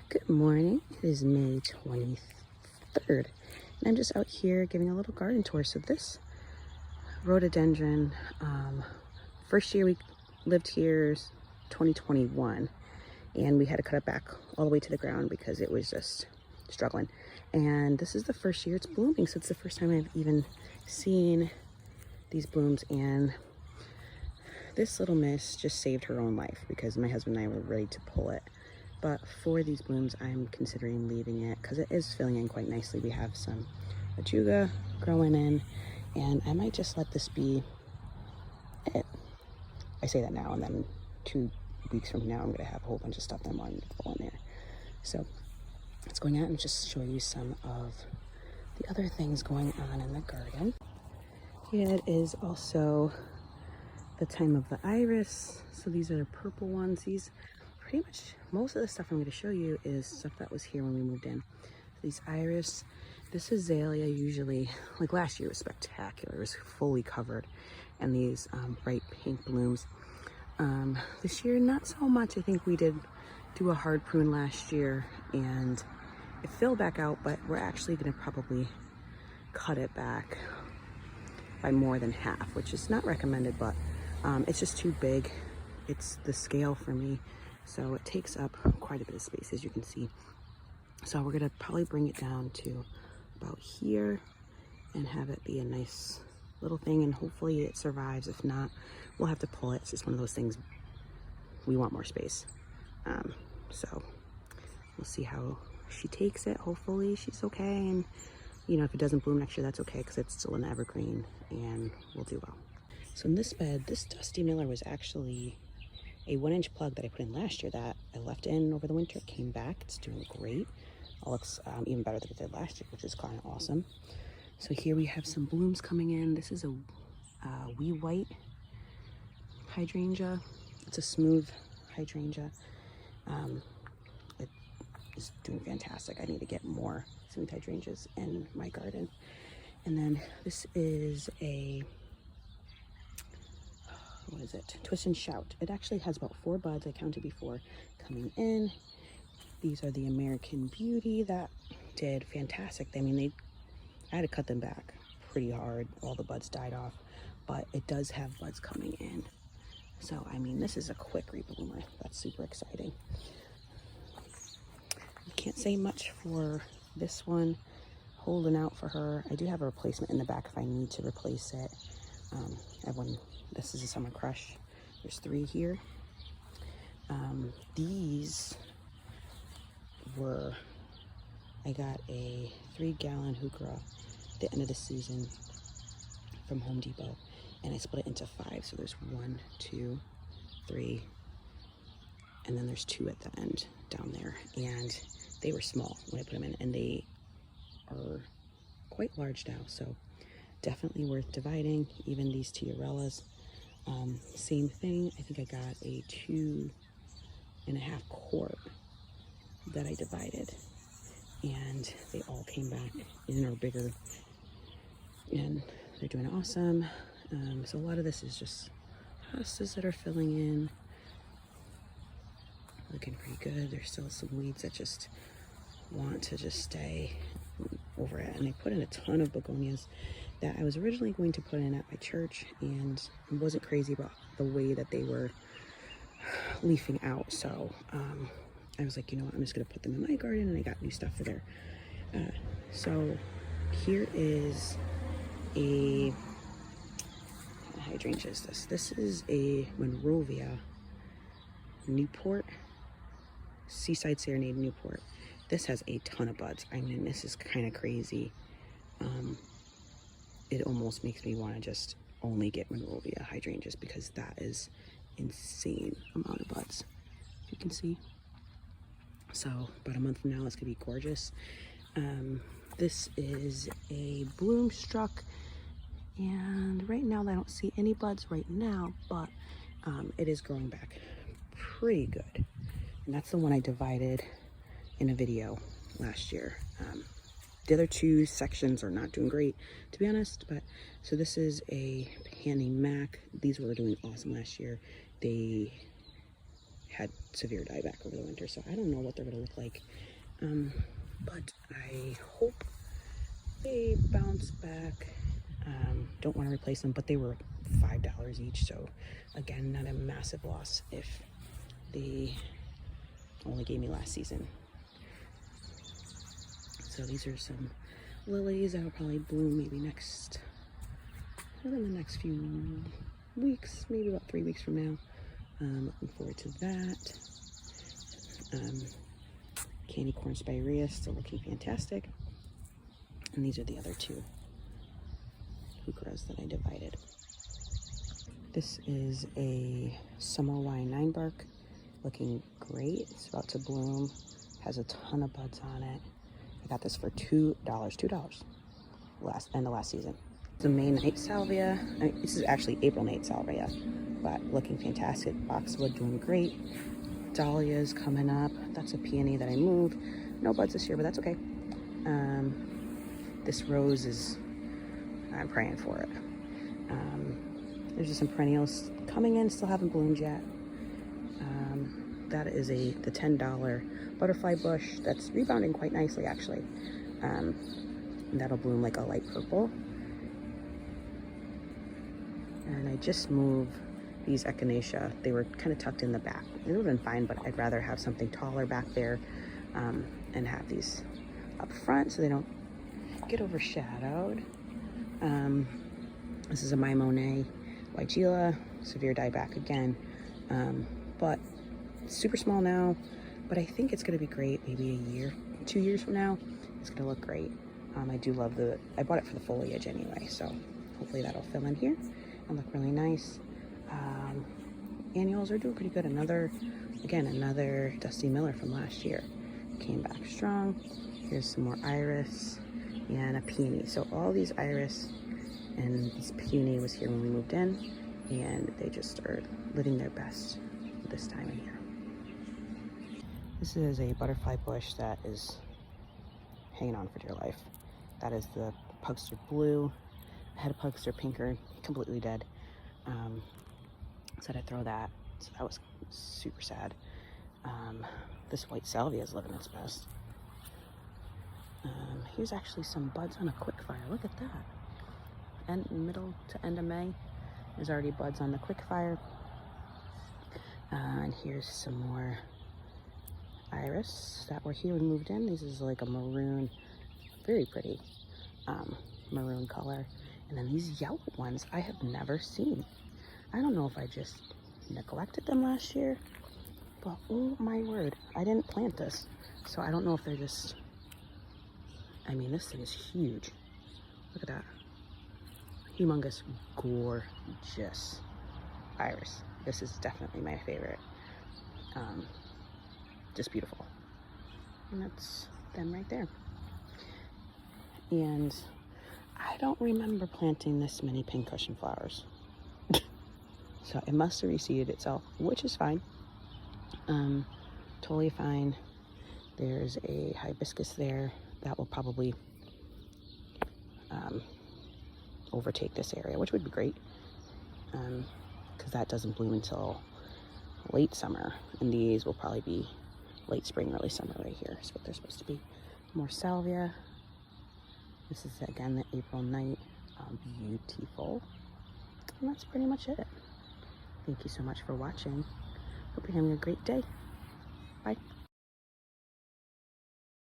Good morning. It is May 23rd, and I'm just out here giving a little garden tour. So this rhododendron, first year we lived here is 2021, and we had to cut it back all the way to the ground because it was just struggling. And this is the first year it's blooming, so it's the first time I've even seen these blooms. And this little miss just saved her own life because my husband and I were ready to pull it. But for these blooms, I'm considering leaving it because it is filling in quite nicely. We have some ajuga growing in, and I might just let this be it. I say that now, and then 2 weeks from now, I'm going to have a whole bunch of stuff that I'm wanting to pull in there. So let's go out and just show you some of the other things going on in the garden. It is also the time of the iris. So these are the purple ones. These pretty much, most of the stuff I'm going to show you is stuff that was here when we moved in. These iris, this azalea usually, like last year was spectacular. It was fully covered. And these bright pink blooms. This year, not so much. I think we did do a hard prune last year and it filled back out, but we're actually going to probably cut it back by more than half, which is not recommended, but it's just too big. It's the scale for me. So it takes up quite a bit of space, as you can see. So we're gonna probably bring it down to about here and have it be a nice little thing, and hopefully it survives. If not, we'll have to pull it. It's just one of those things, we want more space. So we'll see how she takes it. Hopefully she's okay, and you know, if it doesn't bloom next year, that's okay because it's still an evergreen and we'll do well. So in this bed, this Dusty Miller was actually a 1-inch plug that I put in last year that I left in over the winter. It came back. It's doing great. It looks even better than it did last year, which is kind of awesome. So here we have some blooms coming in. This is a wee white hydrangea. It's a smooth hydrangea. It is doing fantastic. I need to get more smooth hydrangeas in my garden. And then this is a, what is it? Twist and Shout. It actually has about 4 buds, I counted before, coming in. These are the American Beauty that did fantastic. I mean, I had to cut them back pretty hard. All the buds died off, but it does have buds coming in. So, I mean, this is a quick rebloomer. That's super exciting. I can't say much for this one. Holding out for her. I do have a replacement in the back if I need to replace it. I have one. This is a Summer Crush. There's 3 here. These were, I got a 3-gallon heuchera at the end of the season from Home Depot, and I split it into 5. So there's 1, 2, 3, and then there's 2 at the end down there. And they were small when I put them in, and they are quite large now. So definitely worth dividing. Even these tiarellas, same thing. I think I got a 2.5 quart that I divided, and they all came back in or bigger, and they're doing awesome. So a lot of this is just hostas that are filling in, looking pretty good. There's still some weeds that just want to just stay over it, and I put in a ton of begonias that I was originally going to put in at my church, and I wasn't crazy about the way that they were leafing out. So I was like, you know what, I'm just gonna put them in my garden, and I got new stuff for there. So here is a, what hydrangea is this? This is a Monrovia Newport, Seaside Serenade Newport. This has a ton of buds. I mean, this is kind of crazy. It almost makes me want to just only get Monrovia hydrangeas because that is insane amount of buds, if you can see. So about a month from now, it's gonna be gorgeous. This is a bloom struck, and right now I don't see any buds right now, but it is growing back pretty good. And that's the one I divided in a video last year. The other 2 sections are not doing great, to be honest, but so this is a Panny Mac. These were doing awesome last year. They had severe dieback over the winter, so I don't know what they're going to look like. But I hope they bounce back. Don't want to replace them, but they were $5 each, so again, not a massive loss if they only gave me last season. So these are some lilies that will probably bloom maybe within the next few weeks, maybe about 3 weeks from now. Looking forward to that. Candy corn spirea still looking fantastic. And these are the other two heucheras that I divided. This is a summer wine 9-bark, looking great. It's about to bloom. Has a ton of buds on it. I got this for $2. End of last season. The May night salvia. This is actually April night salvia, but looking fantastic. Boxwood doing great. Dahlia's coming up. That's a peony that I moved. No buds this year, but that's okay. This rose is, I'm praying for it. There's just some perennials coming in, still haven't bloomed yet. That is the $10 butterfly bush that's rebounding quite nicely, actually. And that'll bloom like a light purple. And I just moved these echinacea. They were kind of tucked in the back. They would have been fine, but I'd rather have something taller back there and have these up front so they don't get overshadowed. This is a My Monet Weigela, severe dieback again, but super small now, but I think it's going to be great. Maybe a year, 2 years from now, it's going to look great. I do love I bought it for the foliage anyway, so hopefully that'll fill in here and look really nice. Annuals are doing pretty good. Another Dusty Miller from last year came back strong. Here's some more iris and a peony. So all these iris and this peony was here when we moved in, and they just are living their best this time of year. This is a butterfly bush that is hanging on for dear life. That is the Pugster Blue. I had a Pugster Pinker, completely dead. So I'd throw that. So that was super sad. This white salvia is living its best. Here's actually some buds on a quickfire. Look at that. And middle to end of May, there's already buds on the quickfire. And here's some more iris that were here when we moved in. This is like a maroon, very pretty maroon color. And then these yellow ones I have never seen. I don't know if I just neglected them last year, but oh my word, I didn't plant this. So I don't know if they're just, I mean, this thing is huge. Look at that. Humongous, gorgeous iris. This is definitely my favorite. Just beautiful. And that's them right there. And I don't remember planting this many pincushion flowers. So it must have reseeded itself, which is fine. Totally fine. There's a hibiscus there that will probably overtake this area, which would be great, because that doesn't bloom until late summer, and these will probably be late spring, early summer right here. Is what they're supposed to be. More salvia. This is again the April night. Beautiful. And that's pretty much it. Thank you so much for watching. Hope you're having a great day.